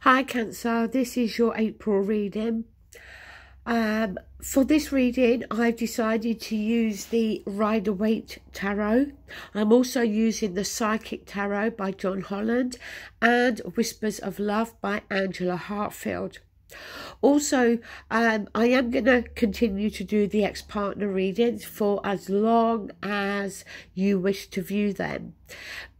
Hi Cancer, this is your April reading. For this reading, I've decided to use the Rider-Waite Tarot. I'm also using the Psychic Tarot by John Holland and Whispers of Love by Angela Hartfield. Also, I am going to continue to do the ex-partner readings for as long as you wish to view them.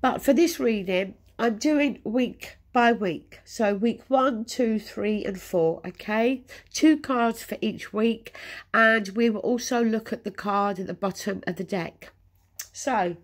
But for this reading, I'm doing week by week. So week 1, 2, 3 and 4, okay? 2 cards for each week, and we will also look at the card at the bottom of the deck. So,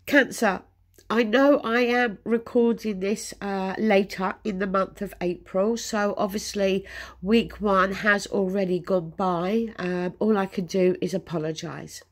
Cancer, I know I am recording this later in the month of April, so obviously week 1 has already gone by. All I can do is apologise.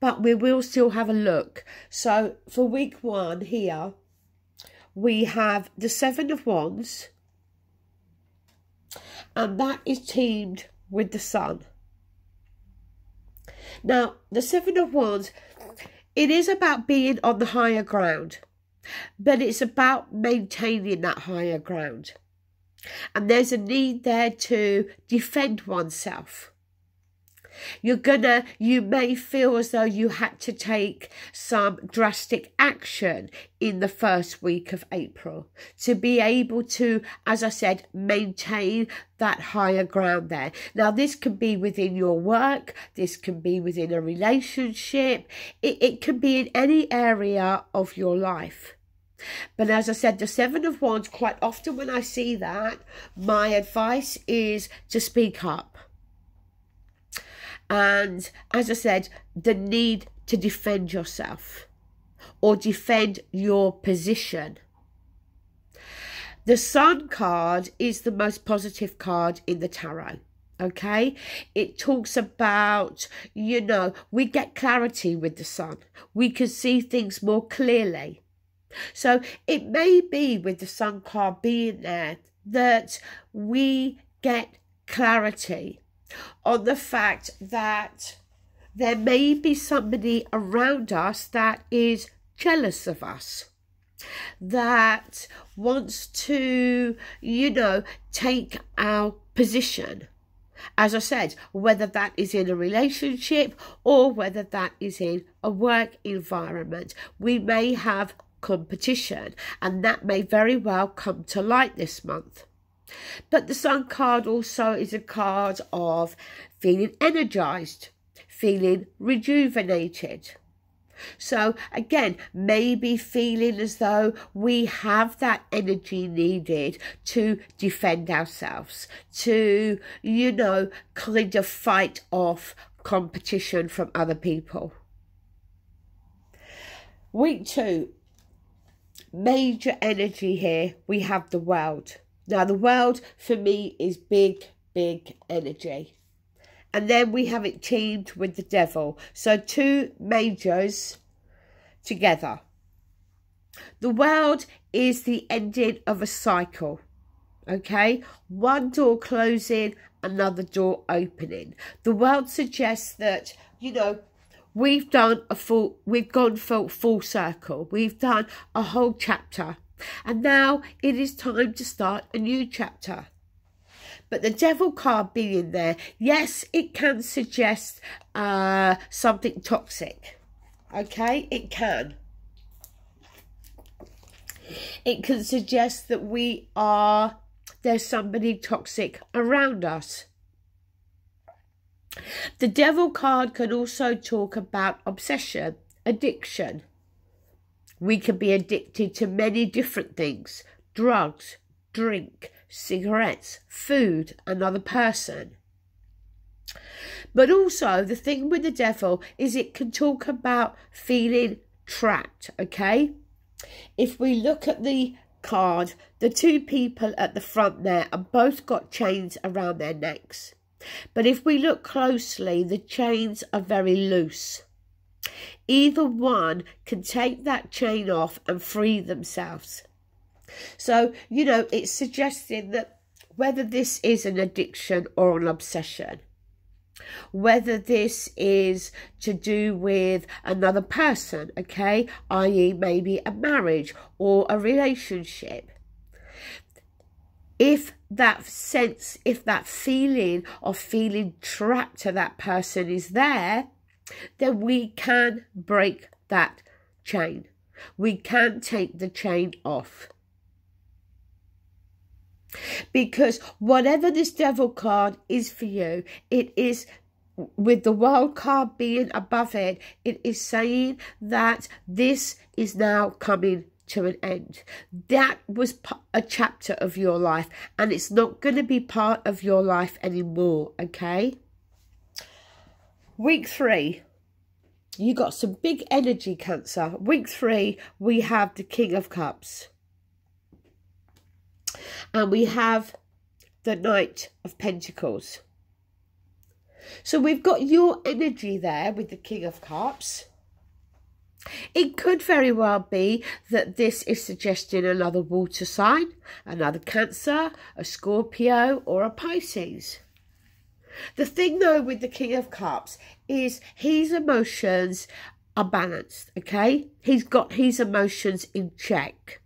But we will still have a look. So for week 1 here, we have the 7 of Wands, and that is teamed with the Sun. Now, the 7 of Wands, it is about being on the higher ground, but it's about maintaining that higher ground. And there's a need there to defend oneself. You may feel as though you had to take some drastic action in the first week of April to be able to, as I said, maintain that higher ground there. Now, this can be within your work, this can be within a relationship, it can be in any area of your life. But as I said, the 7 of Wands, quite often when I see that, my advice is to speak up. And as I said, the need to defend yourself or defend your position. The Sun card is the most positive card in the tarot. Okay, it talks about, we get clarity with the Sun. We can see things more clearly. So it may be with the Sun card being there that we get clarity on the fact that there may be somebody around us that is jealous of us, that wants to, take our position. As I said, whether that is in a relationship or whether that is in a work environment, we may have competition, and that may very well come to light this month. But the Sun card also is a card of feeling energized, feeling rejuvenated. So again, maybe feeling as though we have that energy needed to defend ourselves, to, kind of fight off competition from other people. Week 2, major energy here, we have the World. Now, the World, for me, is big, big energy. And then we have it teamed with the Devil. So 2 majors together. The World is the ending of a cycle. Okay? One door closing, another door opening. The World suggests that, we've gone full circle. We've done a whole chapter. And now it is time to start a new chapter. But the Devil card being there, yes, it can suggest something toxic. Okay, it can. It can suggest that there's somebody toxic around us. The Devil card can also talk about obsession, addiction. We can be addicted to many different things: drugs, drink, cigarettes, food, another person. But also, the thing with the Devil is it can talk about feeling trapped, okay? If we look at the card, the 2 people at the front there are both got chains around their necks. But if we look closely, the chains are very loose. Either one can take that chain off and free themselves. So, it's suggesting that whether this is an addiction or an obsession, whether this is to do with another person, okay, i.e. maybe a marriage or a relationship, If that sense, if that feeling of feeling trapped to that person is there, then we can break that chain. We can take the chain off. Because whatever this devil card is for you, it is, with the world card being above it, it is saying that this is now coming to an end. That was a chapter of your life, and it's not going to be part of your life anymore, okay? Week 3, you got some big energy, Cancer. Week 3, we have the King of Cups. And we have the Knight of Pentacles. So we've got your energy there with the King of Cups. It could very well be that this is suggesting another water sign, another Cancer, a Scorpio or a Pisces. The thing though with the King of Cups is his emotions are balanced, okay? He's got his emotions in check.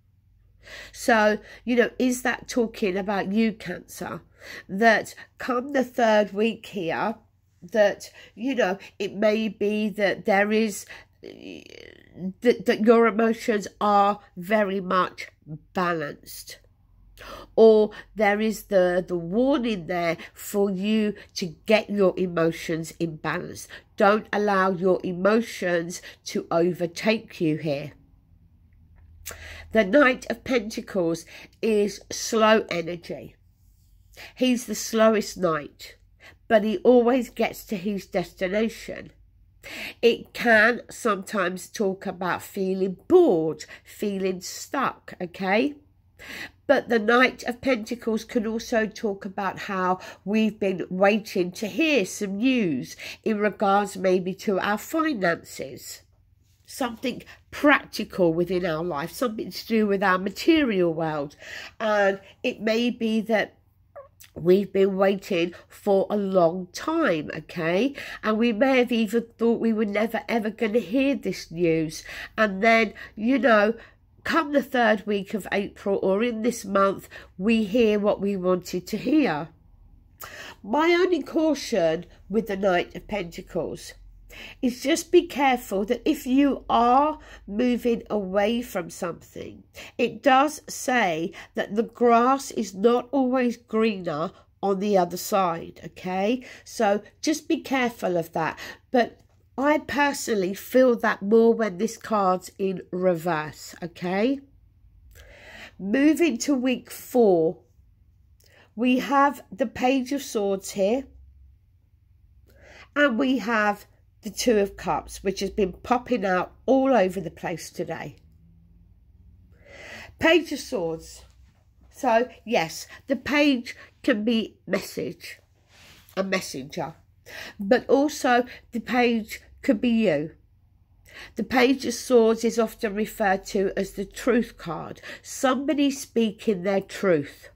So, you know, is that talking about you, Cancer? That come the 3rd week here, that, you know, it may be that there is, that your emotions are very much balanced. Or there is the warning there for you to get your emotions in balance. Don't allow your emotions to overtake you here. The Knight of Pentacles is slow energy. He's the slowest knight, but he always gets to his destination. It can sometimes talk about feeling bored, feeling stuck, okay? But the Knight of Pentacles can also talk about how we've been waiting to hear some news in regards maybe to our finances. Something practical within our life, something to do with our material world. And it may be that we've been waiting for a long time, okay? And we may have even thought we were never ever going to hear this news. And then, you know, come the 3rd week of April or in this month, we hear what we wanted to hear. My only caution with the Knight of Pentacles is just be careful that if you are moving away from something, it does say that the grass is not always greener on the other side, okay? So just be careful of that. But I personally feel that more when this card's in reverse, okay? Moving to week 4, we have the Page of Swords here. And we have the 2 of Cups, which has been popping out all over the place today. Page of Swords. So, yes, the page can be a messenger. But also the page could be you. The Page of Swords is often referred to as the truth card. Somebody speaking their truth.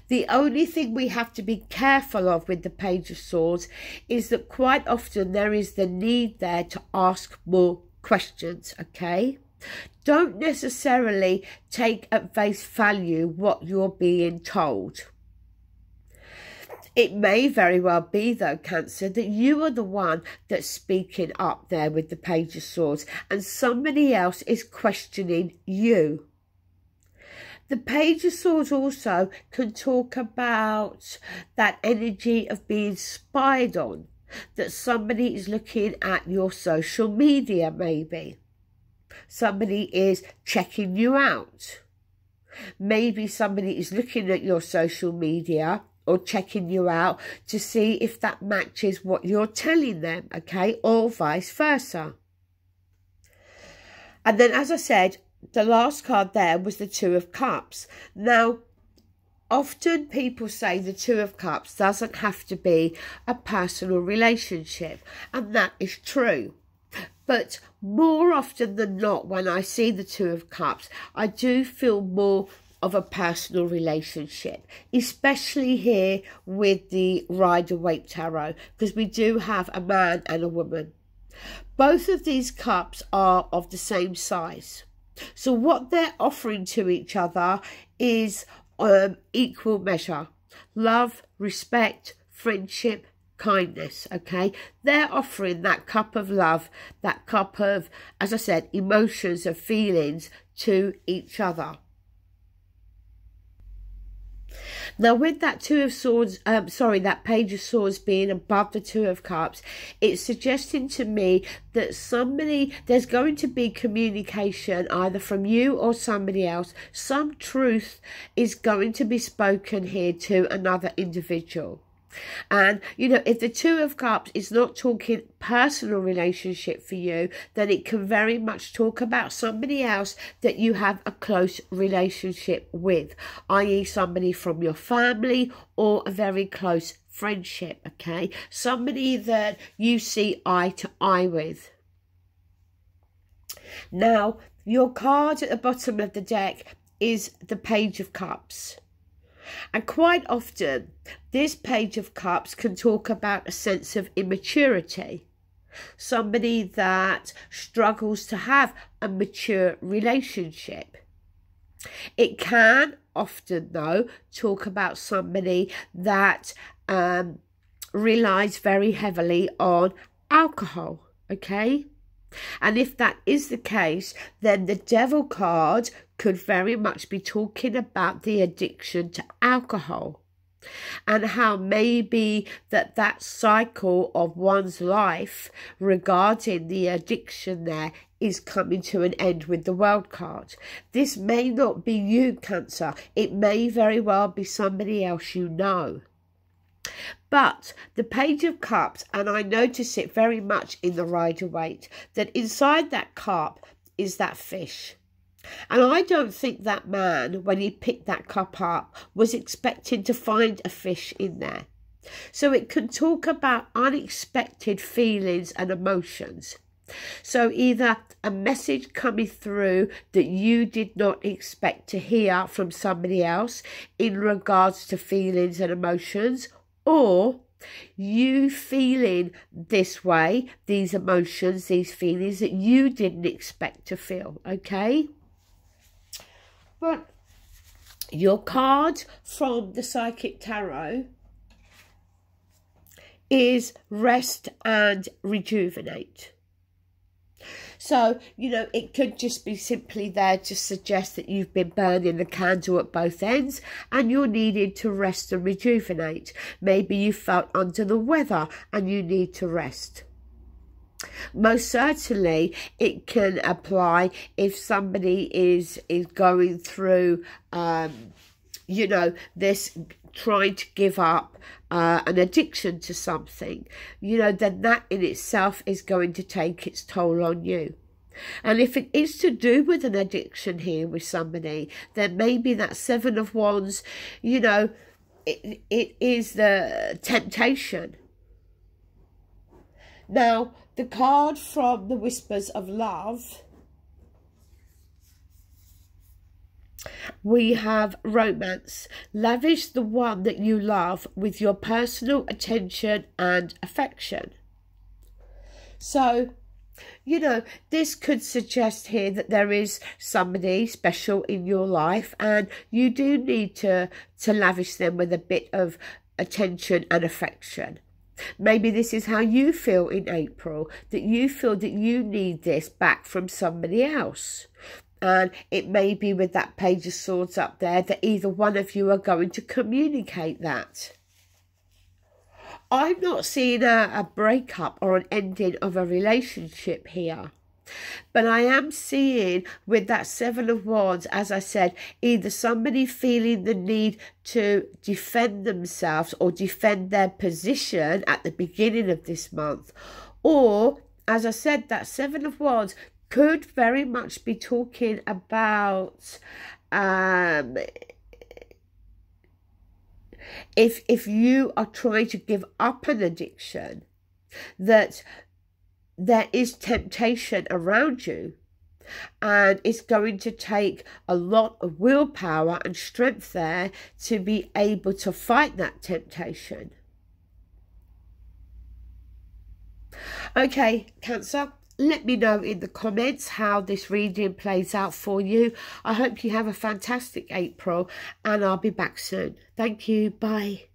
The only thing we have to be careful of with the Page of Swords is that quite often there is the need there to ask more questions, okay? Don't necessarily take at face value what you're being told. It may very well be, though, Cancer, that you are the one that's speaking up there with the Page of Swords and somebody else is questioning you. The Page of Swords also can talk about that energy of being spied on, that somebody is looking at your social media maybe. Somebody is checking you out. Maybe somebody is looking at your social media or checking you out to see if that matches what you're telling them, okay, or vice versa. And then, as I said, the last card there was the 2 of Cups. Now, often people say the 2 of Cups doesn't have to be a personal relationship, and that is true. But more often than not, when I see the 2 of Cups, I do feel more of a personal relationship, especially here with the Rider-Waite Tarot, because we do have a man and a woman. Both of these cups are of the same size. So what they're offering to each other is equal measure. Love, respect, friendship, kindness. Okay, they're offering that cup of love, that cup of, as I said, emotions and feelings to each other. Now, with that Two of Swords, that Page of Swords being above the Two of Cups, it's suggesting to me that there's going to be communication either from you or somebody else. Some truth is going to be spoken here to another individual. And, you know, if the Two of Cups is not talking personal relationship for you, then it can very much talk about somebody else that you have a close relationship with, i.e. somebody from your family or a very close friendship, okay? Somebody that you see eye to eye with. Now, your card at the bottom of the deck is the Page of Cups. And quite often, this Page of Cups can talk about a sense of immaturity. Somebody that struggles to have a mature relationship. It can often, though, talk about somebody that relies very heavily on alcohol, okay? And if that is the case, then the Devil card could very much be talking about the addiction to alcohol and how maybe that cycle of one's life regarding the addiction there is coming to an end with the World card. This may not be you, Cancer. It may very well be somebody else you know. But the Page of Cups, and I notice it very much in the Rider-Waite, that inside that cup is that fish. And I don't think that man, when he picked that cup up, was expecting to find a fish in there. So it can talk about unexpected feelings and emotions. So either a message coming through that you did not expect to hear from somebody else in regards to feelings and emotions, or you feeling this way, these emotions, these feelings that you didn't expect to feel, okay? But your card from the Psychic Tarot is Rest and Rejuvenate. So, you know, it could just be simply there to suggest that you've been burning the candle at both ends and you're needed to rest and rejuvenate. Maybe you felt under the weather and you need to rest. Most certainly, it can apply if somebody is going through, you know, this trying to give up an addiction to something, you know, then that in itself is going to take its toll on you. And if it is to do with an addiction here with somebody, then maybe that Seven of Wands, you know, it is the temptation. Now, the card from the Whispers of Love, we have Romance. Lavish the one that you love with your personal attention and affection. So, you know, this could suggest here that there is somebody special in your life and you do need to lavish them with a bit of attention and affection. Maybe this is how you feel in April, that you feel that you need this back from somebody else. And it may be with that Page of Swords up there that either one of you are going to communicate that. I'm not seeing a breakup or an ending of a relationship here. But I am seeing with that Seven of Wands, as I said, either somebody feeling the need to defend themselves or defend their position at the beginning of this month. Or, as I said, that Seven of Wands could very much be talking about if you are trying to give up an addiction, that there is temptation around you and it's going to take a lot of willpower and strength there to be able to fight that temptation. Okay, Cancer, Let me know in the comments how this reading plays out for you. I hope you have a fantastic April, and I'll be back soon. Thank you. Bye.